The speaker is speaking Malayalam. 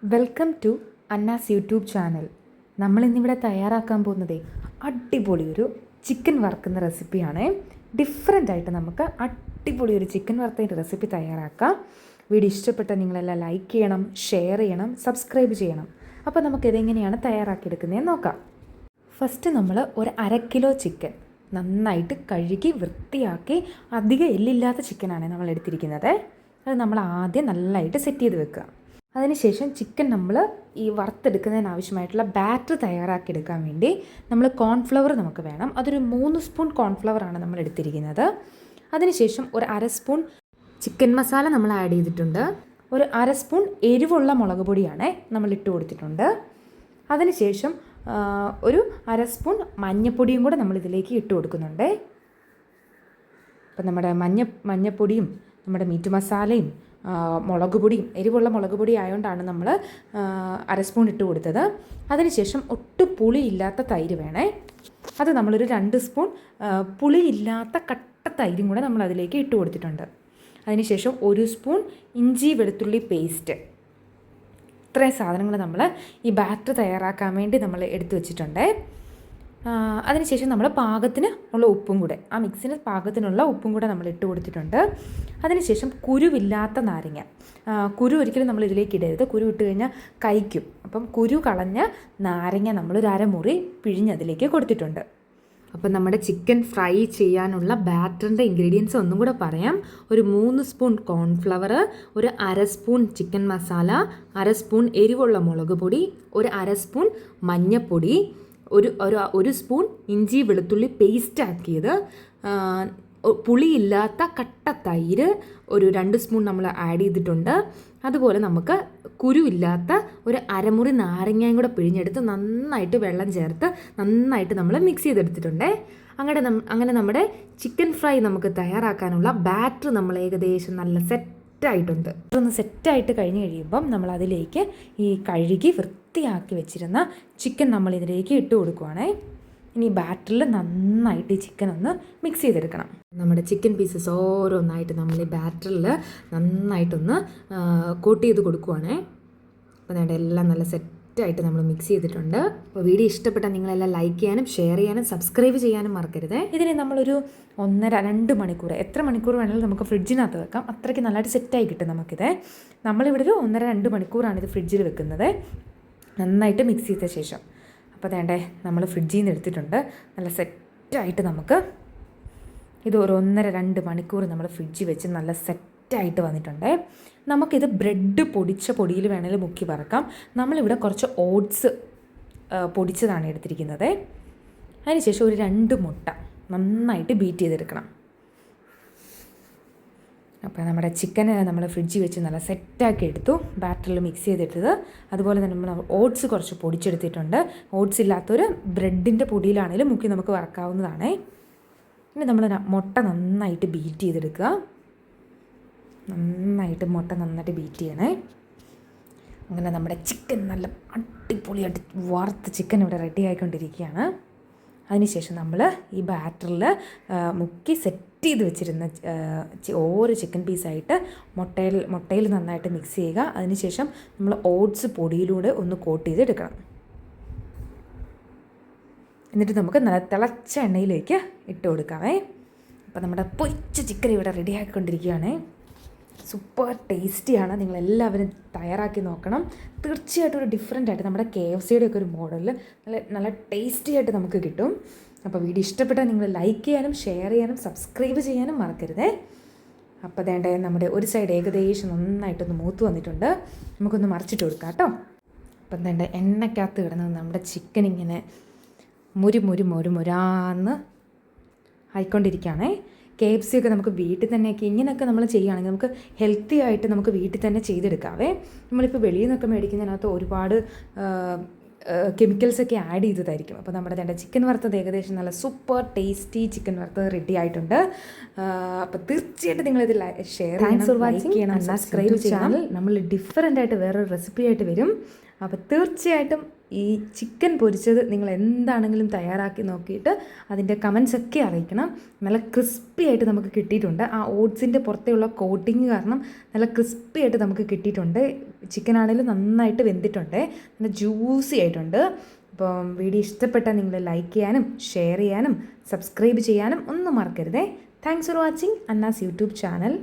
Welcome to Anna's YouTube channel. നമ്മളിന്നിവിടെ തയ്യാറാക്കാൻ പോകുന്നത് അടിപൊളി ഒരു ചിക്കൻ വറുക്കുന്ന റെസിപ്പിയാണ്. ഡിഫറെൻ്റായിട്ട് നമുക്ക് അടിപൊളി ഒരു ചിക്കൻ വറുത്തതിൻ്റെ റെസിപ്പി തയ്യാറാക്കാം. വീഡിയോ ഇഷ്ടപ്പെട്ടാൽ നിങ്ങളെല്ലാം ലൈക്ക് ചെയ്യണം, ഷെയർ ചെയ്യണം, സബ്സ്ക്രൈബ് ചെയ്യണം. അപ്പോൾ നമുക്കിതെങ്ങനെയാണ് തയ്യാറാക്കിയെടുക്കുന്നതെന്ന് നോക്കാം. ഫസ്റ്റ് നമ്മൾ ഒരു 1/2 കിലോ ചിക്കൻ നന്നായിട്ട് കഴുകി വൃത്തിയാക്കി, അധികം എല്ലില്ലാത്ത ചിക്കനാണ് നമ്മൾ എടുത്തിരിക്കുന്നത്. അത് നമ്മൾ ആദ്യം നല്ലതായിട്ട് സെറ്റ് ചെയ്ത് വെക്കുക. അതിനുശേഷം ചിക്കൻ നമ്മൾ ഈ വറുത്തെടുക്കുന്നതിന് ആവശ്യമായിട്ടുള്ള ബാറ്റർ തയ്യാറാക്കിയെടുക്കാൻ വേണ്ടി നമ്മൾ കോൺഫ്ലവർ നമുക്ക് വേണം. അതൊരു 3 സ്പൂൺ കോൺഫ്ലവറാണ് നമ്മൾ എടുത്തിരിക്കുന്നത്. അതിനുശേഷം ഒരു 1/2 സ്പൂൺ ചിക്കൻ മസാല നമ്മൾ ആഡ് ചെയ്തിട്ടുണ്ട്. ഒരു 1/2 സ്പൂൺ എരിവുള്ള മുളക് പൊടിയാണ് നമ്മൾ ഇട്ട് കൊടുത്തിട്ടുണ്ട്. അതിനുശേഷം ഒരു 1/2 സ്പൂൺ മഞ്ഞൾപ്പൊടിയും കൂടെ നമ്മൾ ഇതിലേക്ക് ഇട്ട് കൊടുക്കുന്നുണ്ട്. അപ്പം നമ്മുടെ മഞ്ഞൾപ്പൊടിയും നമ്മുടെ മീറ്റ് മസാലയും മുളക് പൊടിയും, എരിവുള്ള മുളക് പൊടി ആയതുകൊണ്ടാണ് നമ്മൾ 1/2 സ്പൂൺ ഇട്ട് കൊടുത്തത്. അതിനുശേഷം ഒട്ടും പുളിയില്ലാത്ത തൈര് വേണേ. അത് നമ്മളൊരു 2 സ്പൂൺ പുളിയില്ലാത്ത കട്ട തൈരും കൂടെ നമ്മൾ അതിലേക്ക് ഇട്ട് കൊടുത്തിട്ടുണ്ട്. അതിനുശേഷം 1 സ്പൂൺ ഇഞ്ചി വെളുത്തുള്ളി പേസ്റ്റ്. ഇത്രയും സാധനങ്ങൾ നമ്മൾ ഈ ബാറ്റർ തയ്യാറാക്കാൻ വേണ്ടി നമ്മൾ എടുത്തു വെച്ചിട്ടുണ്ട്. അതിനുശേഷം നമ്മൾ പാകത്തിന് ഉള്ള ഉപ്പും കൂടെ, ആ മിക്സിന് പാകത്തിനുള്ള ഉപ്പും കൂടെ നമ്മൾ ഇട്ട് കൊടുത്തിട്ടുണ്ട്. അതിനുശേഷം കുരുവില്ലാത്ത നാരങ്ങ. കുരു ഒരിക്കലും നമ്മൾ ഇതിലേക്ക് ഇടരുത്, കുരു ഇട്ട് കഴിഞ്ഞാൽ കഴിക്കും. അപ്പം കുരു കളഞ്ഞ നാരങ്ങ നമ്മളൊരു 1/2 മുറി പിഴിഞ്ഞതിലേക്ക് കൊടുത്തിട്ടുണ്ട്. അപ്പം നമ്മുടെ ചിക്കൻ ഫ്രൈ ചെയ്യാനുള്ള ബാറ്ററിൻ്റെ ഇൻഗ്രീഡിയൻസ് ഒന്നും കൂടെ പറയാം. ഒരു 3 സ്പൂൺ കോൺഫ്ലവർ, ഒരു 1/2 സ്പൂൺ ചിക്കൻ മസാല, 1/2 സ്പൂൺ എരിവുള്ള മുളക് പൊടി, ഒരു 1/2 സ്പൂൺ മഞ്ഞൾപ്പൊടി, ഒരു സ്പൂൺ ഇഞ്ചി വെളുത്തുള്ളി പേസ്റ്റ് ആക്കിയത്, പുളിയില്ലാത്ത കട്ട തൈര് ഒരു 2 സ്പൂൺ നമ്മൾ ആഡ് ചെയ്തിട്ടുണ്ട്. അതുപോലെ നമുക്ക് കുരുവില്ലാത്ത ഒരു 1/2 മുറി നാരങ്ങയും കൂടെ പിഴിഞ്ഞെടുത്ത് നന്നായിട്ട് വെള്ളം ചേർത്ത് നന്നായിട്ട് നമ്മൾ മിക്സ് ചെയ്തെടുത്തിട്ടുണ്ട്. അങ്ങനെ നമ്മുടെ ചിക്കൻ ഫ്രൈ നമുക്ക് തയ്യാറാക്കാനുള്ള ബാറ്റർ നമ്മൾ ഏകദേശം നല്ല സെറ്റായിട്ടുണ്ട്. അതൊന്ന് സെറ്റായിട്ട് കഴിഞ്ഞ് കഴിയുമ്പം നമ്മൾ അതിലേക്ക് ഈ കഴുകി വൃത്തിയാക്കി വെച്ചിരുന്ന ചിക്കൻ നമ്മൾ ഇതിലേക്ക് ഇട്ട് കൊടുക്കുവാണേ. ഇനി ബാറ്ററിൽ നന്നായിട്ട് ഈ ചിക്കൻ ഒന്ന് മിക്സ് ചെയ്തെടുക്കണം. നമ്മുടെ ചിക്കൻ പീസസ് ഓരോന്നായിട്ട് നമ്മൾ ഈ ബാറ്ററിൽ നന്നായിട്ടൊന്ന് കോട്ട് ചെയ്ത് കൊടുക്കുവാണേ. അപ്പോൾ നമ്മുടെ എല്ലാം നല്ല സെറ്റായിട്ട് നമ്മൾ മിക്സ് ചെയ്തിട്ടുണ്ട്. അപ്പോൾ വീഡിയോ ഇഷ്ടപ്പെട്ടാൽ നിങ്ങളെല്ലാം ലൈക്ക് ചെയ്യാനും ഷെയർ ചെയ്യാനും സബ്സ്ക്രൈബ് ചെയ്യാനും മറക്കരുത്. ഇതിനെ നമ്മളൊരു 1.5-2 മണിക്കൂർ, എത്ര മണിക്കൂർ വേണമെങ്കിലും നമുക്ക് ഫ്രിഡ്ജിനകത്ത് വെക്കാം. അത്രയ്ക്ക് നല്ലതായിട്ട് സെറ്റായി കിട്ടും നമുക്കിത്. നമ്മളിവിടെ ഒരു 1.5-2 മണിക്കൂറാണ് ഇത് ഫ്രിഡ്ജിൽ വെക്കുന്നത്, നന്നായിട്ട് മിക്സ് ചെയ്ത ശേഷം. അപ്പോൾ വേണ്ടേ നമ്മൾ ഫ്രിഡ്ജിൽ നിന്ന് എടുത്തിട്ടുണ്ട്. നല്ല സെറ്റായിട്ട് നമുക്ക് ഇത് ഒരു 1.5-2 മണിക്കൂർ നമ്മൾ ഫ്രിഡ്ജിൽ വെച്ച് നല്ല സെറ്റായിട്ട് വന്നിട്ടുണ്ട്. നമുക്കിത് ബ്രെഡ് പൊടിച്ച പൊടിയിൽ വേണമെങ്കിൽ മുക്കി വറക്കാം. നമ്മളിവിടെ കുറച്ച് ഓട്സ് പൊടിച്ചതാണ് എടുത്തിരിക്കുന്നത്. അതിനുശേഷം ഒരു 2 മുട്ട നന്നായിട്ട് ബീറ്റ് ചെയ്തെടുക്കണം. അപ്പോൾ നമ്മുടെ ചിക്കന് നമ്മൾ ഫ്രിഡ്ജിൽ വെച്ച് നല്ല സെറ്റാക്കി എടുത്തു, ബാറ്ററിൽ മിക്സ് ചെയ്തെടുത്തത്. അതുപോലെ തന്നെ നമ്മൾ ഓട്സ് കുറച്ച് പൊടിച്ചെടുത്തിട്ടുണ്ട്. ഓട്സ് ഇല്ലാത്തൊരു ബ്രെഡിൻ്റെ പൊടിയിലാണെങ്കിലും മുക്കി നമുക്ക് വറക്കാവുന്നതാണ്. ഇനി നമ്മൾ മുട്ട നന്നായിട്ട് ബീറ്റ് ചെയ്തെടുക്കുക. നന്നായിട്ട് ബീറ്റ് ചെയ്യണേ. അങ്ങനെ നമ്മുടെ ചിക്കൻ നല്ല അടിപൊളിയായിട്ട് വറുത്ത ചിക്കൻ ഇവിടെ റെഡി ആയിക്കൊണ്ടിരിക്കുകയാണ്. അതിനുശേഷം നമ്മൾ ഈ ബാറ്ററിൽ മുക്കി സെറ്റ് ചെയ്ത് വെച്ചിരുന്ന ഓരോ ചിക്കൻ പീസായിട്ട് മുട്ടയിൽ നന്നായിട്ട് മിക്സ് ചെയ്യുക. അതിനുശേഷം നമ്മൾ ഓട്സ് പൊടിയിലൂടെ ഒന്ന് കോട്ട് ചെയ്തെടുക്കണം. എന്നിട്ട് നമുക്ക് നല്ല തിളച്ച എണ്ണയിലേക്ക് ഇട്ട് കൊടുക്കാമേ. അപ്പോൾ നമ്മുടെ പൊരിച്ച ചിക്കൻ ഇവിടെ റെഡി ആക്കിക്കൊണ്ടിരിക്കുകയാണ്. സൂപ്പർ ടേസ്റ്റിയാണ്. നിങ്ങളെല്ലാവരും തയ്യാറാക്കി നോക്കണം. തീർച്ചയായിട്ടും ഒരു ഡിഫറെൻ്റ് ആയിട്ട് നമ്മുടെ KFCയുടെ ഒക്കെ ഒരു മോഡലിൽ നല്ല ടേസ്റ്റി ആയിട്ട് നമുക്ക് കിട്ടും. അപ്പോൾ വീഡിയോ ഇഷ്ടപ്പെട്ടാൽ നിങ്ങൾ ലൈക്ക് ചെയ്യാനും ഷെയർ ചെയ്യാനും സബ്സ്ക്രൈബ് ചെയ്യാനും മറക്കരുതേ. അപ്പോൾ അതേണ്ടേ നമ്മുടെ ഒരു സൈഡ് ഏകദേശം നന്നായിട്ടൊന്ന് മൂത്ത് വന്നിട്ടുണ്ട്. നമുക്കൊന്ന് മറിച്ചിട്ട് കൊടുക്കാം കേട്ടോ. അപ്പം എന്താ എണ്ണയ്ക്കകത്ത് കിടന്നത് നമ്മുടെ ചിക്കൻ ഇങ്ങനെ മുരാന്ന് ആയിക്കൊണ്ടിരിക്കുകയാണേ. KFC ഒക്കെ നമുക്ക് വീട്ടിൽ തന്നെയൊക്കെ ഇങ്ങനെയൊക്കെ നമ്മൾ ചെയ്യുകയാണെങ്കിൽ നമുക്ക് ഹെൽത്തി ആയിട്ട് നമുക്ക് വീട്ടിൽ തന്നെ ചെയ്തെടുക്കാവേ. നമ്മളിപ്പോൾ വെളിയിൽ നിന്നൊക്കെ മേടിക്കുന്നതിനകത്ത് ഒരുപാട് കെമിക്കൽസൊക്കെ ആഡ് ചെയ്തതായിരിക്കും. അപ്പോൾ നമ്മുടെ ചിക്കൻ വറുത്തത് ഏകദേശം നല്ല സൂപ്പർ ടേസ്റ്റി ചിക്കൻ വറുത്തത് റെഡി ആയിട്ടുണ്ട്. അപ്പോൾ തീർച്ചയായിട്ടും നിങ്ങളിത് ഷെയർ ചെയ്യണം, സബ്സ്ക്രൈബ് ചെയ്യണം. നമ്മൾ ഡിഫറെൻ്റ് ആയിട്ട് വേറൊരു റെസിപ്പി ആയിട്ട് വരും. അപ്പോൾ തീർച്ചയായിട്ടും ഈ ചിക്കൻ പൊരിച്ചത് നിങ്ങൾ എന്താണെങ്കിലും തയ്യാറാക്കി നോക്കിയിട്ട് അതിൻ്റെ കമൻസ് ഒക്കെ അറിയിക്കണം. നല്ല ക്രിസ്പി ആയിട്ട് നമുക്ക് കിട്ടിയിട്ടുണ്ട്. ആ ഓട്സിൻ്റെ പുറത്തെയുള്ള കോട്ടിങ് കാരണം നല്ല ക്രിസ്പി ആയിട്ട് നമുക്ക് കിട്ടിയിട്ടുണ്ട്. ചിക്കൻ ആണെങ്കിലും നന്നായിട്ട് വെന്തിട്ടുണ്ട്, നല്ല ജ്യൂസി ആയിട്ടുണ്ട്. അപ്പം വീഡിയോ ഇഷ്ടപ്പെട്ടാൽ നിങ്ങൾ ലൈക്ക് ചെയ്യാനും ഷെയർ ചെയ്യാനും സബ്സ്ക്രൈബ് ചെയ്യാനും ഒന്നും മറക്കരുതേ. Thanks for watching Anna's YouTube channel.